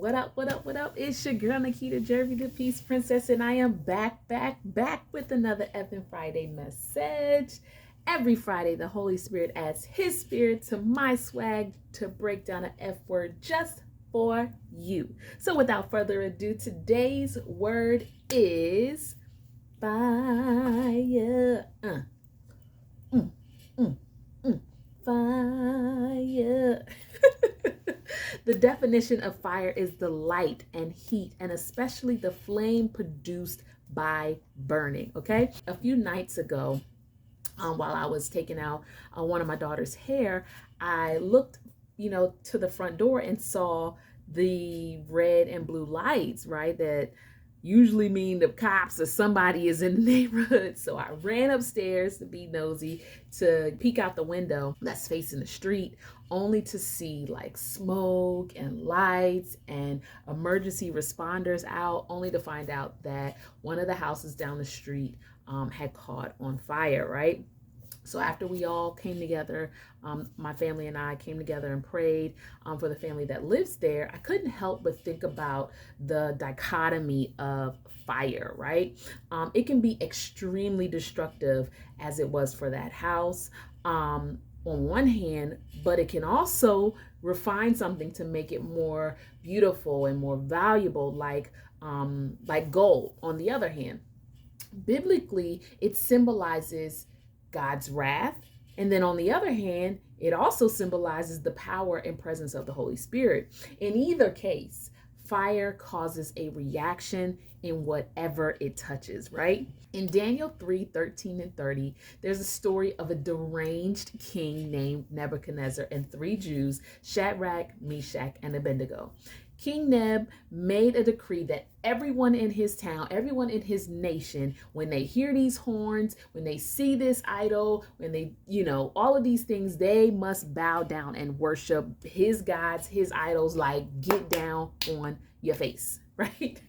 What up, what up, what up? It's your girl Nikita Jervy, the Peace Princess, and I am back with another Effing Friday message. Every Friday, the Holy Spirit adds His Spirit to my swag to break down an F word just for you. So without further ado, today's word is fire. Fire. The definition of fire is the light and heat, and especially the flame produced by burning. Okay, a few nights ago, while I was taking out one of my daughter's hair, I looked, to the front door and saw the red and blue lights, right? That usually mean the cops or somebody is in the neighborhood. So I ran upstairs to be nosy, to peek out the window that's facing the street, only to see like smoke and lights and emergency responders out, only to find out that one of the houses down the street had caught on fire, right? So after we all came together, my family and I came together and prayed for the family that lives there, I couldn't help but think about the dichotomy of fire, right? It can be extremely destructive, as it was for that house, on one hand, but it can also refine something to make it more beautiful and more valuable, like gold on the other hand. Biblically, it symbolizes God's wrath. And then on the other hand, it also symbolizes the power and presence of the Holy Spirit. In either case, fire causes a reaction in whatever it touches, right? In Daniel 3:13 and 30, there's a story of a deranged king named Nebuchadnezzar and three Jews, Shadrach, Meshach, and Abednego. King Neb made a decree that everyone in his town, everyone in his nation, when they hear these horns, when they see this idol, when they, all of these things, they must bow down and worship his gods, his idols, like get down on your face, right?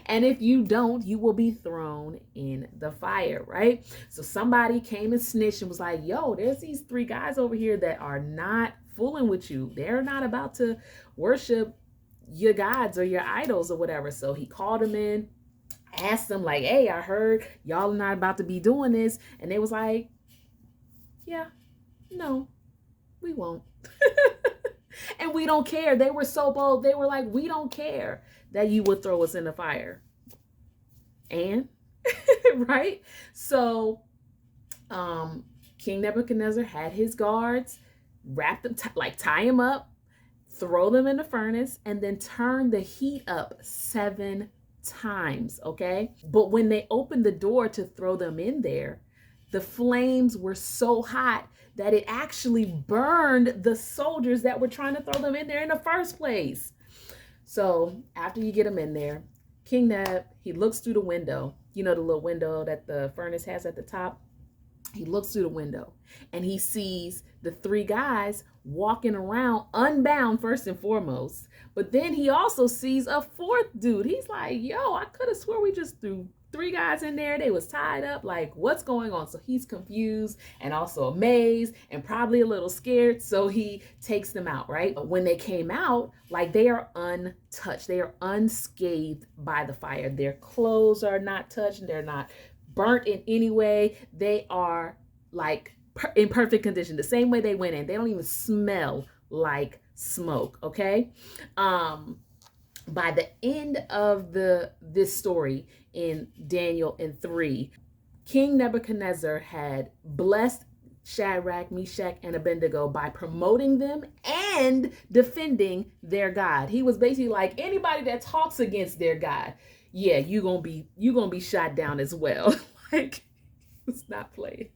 And if you don't, you will be thrown in the fire, right? So somebody came and snitched and was like, yo, there's these three guys over here that are not fooling with you. They're not about to worship your gods or your idols or whatever. So he called them in, asked them like, hey, I heard y'all are not about to be doing this. And they was like, yeah, no, we won't. And we don't care. They were so bold. They were like, we don't care that you would throw us in the fire. And right? So King Nebuchadnezzar had his guards, wrap them, tie him up, throw them in the furnace, and then turn the heat up 7 times, okay? But when they opened the door to throw them in there, the flames were so hot that it actually burned the soldiers that were trying to throw them in there in the first place. So after you get them in there, King Neb, he looks through the window, the little window that the furnace has at the top. He looks through the window and he sees the three guys walking around unbound first and foremost. But then he also sees a fourth dude. He's like, yo, I could have swore we just threw 3 guys in there. They was tied up. Like, what's going on? So he's confused and also amazed and probably a little scared. So he takes them out, right? But when they came out, like, they are untouched. They are unscathed by the fire. Their clothes are not touched. They're not burnt in any way. They are like in perfect condition, the same way they went in. They don't even smell like smoke. Okay. By the end of this story in Daniel 3, King Nebuchadnezzar had blessed Shadrach, Meshach, and Abednego by promoting them and defending their God. He was basically like, anybody that talks against their God, yeah, you're gonna be shot down as well. Like, it's not playing.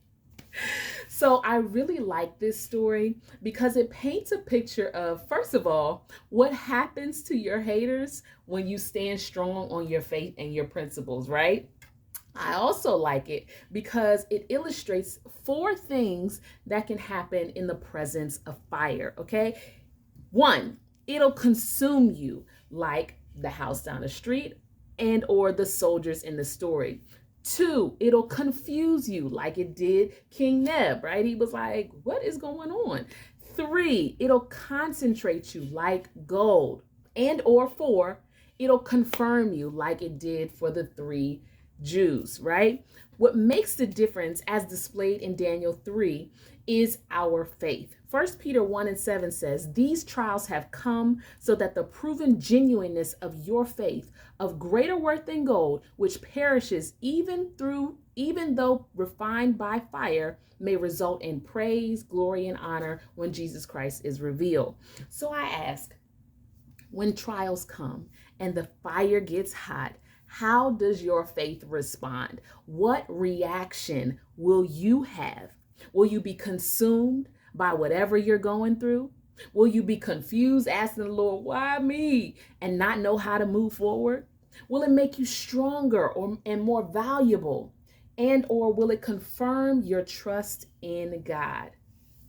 So I really like this story because it paints a picture of, first of all, what happens to your haters when you stand strong on your faith and your principles, right? I also like it because it illustrates 4 things that can happen in the presence of fire, okay? 1, it'll consume you, like the house down the street and or the soldiers in the story. 2, it'll confuse you like it did King Neb, right? He was like, what is going on? 3, it'll concentrate you like gold. And or 4, it'll confirm you like it did for the 3 Jews, right? What makes the difference, as displayed in Daniel 3, is our faith. 1 Peter 1:7 says, "These trials have come so that the proven genuineness of your faith, of greater worth than gold, which perishes even though refined by fire, may result in praise, glory, and honor when Jesus Christ is revealed." So I ask, when trials come and the fire gets hot, how does your faith respond? What reaction will you have? Will you be consumed by whatever you're going through? Will you be confused, asking the Lord, why me? And not know how to move forward? Will it make you stronger and more valuable? And or will it confirm your trust in God?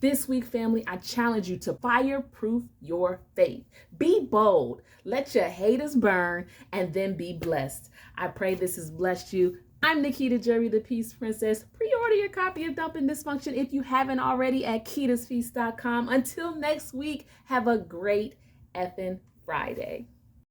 This week, family, I challenge you to fireproof your faith. Be bold. Let your haters burn and then be blessed. I pray this has blessed you. I'm Nikita Jerry, the Peace Princess. Pre-order your copy of Dumping Dysfunction if you haven't already at ketasfeast.com. Until next week, have a great effing Friday.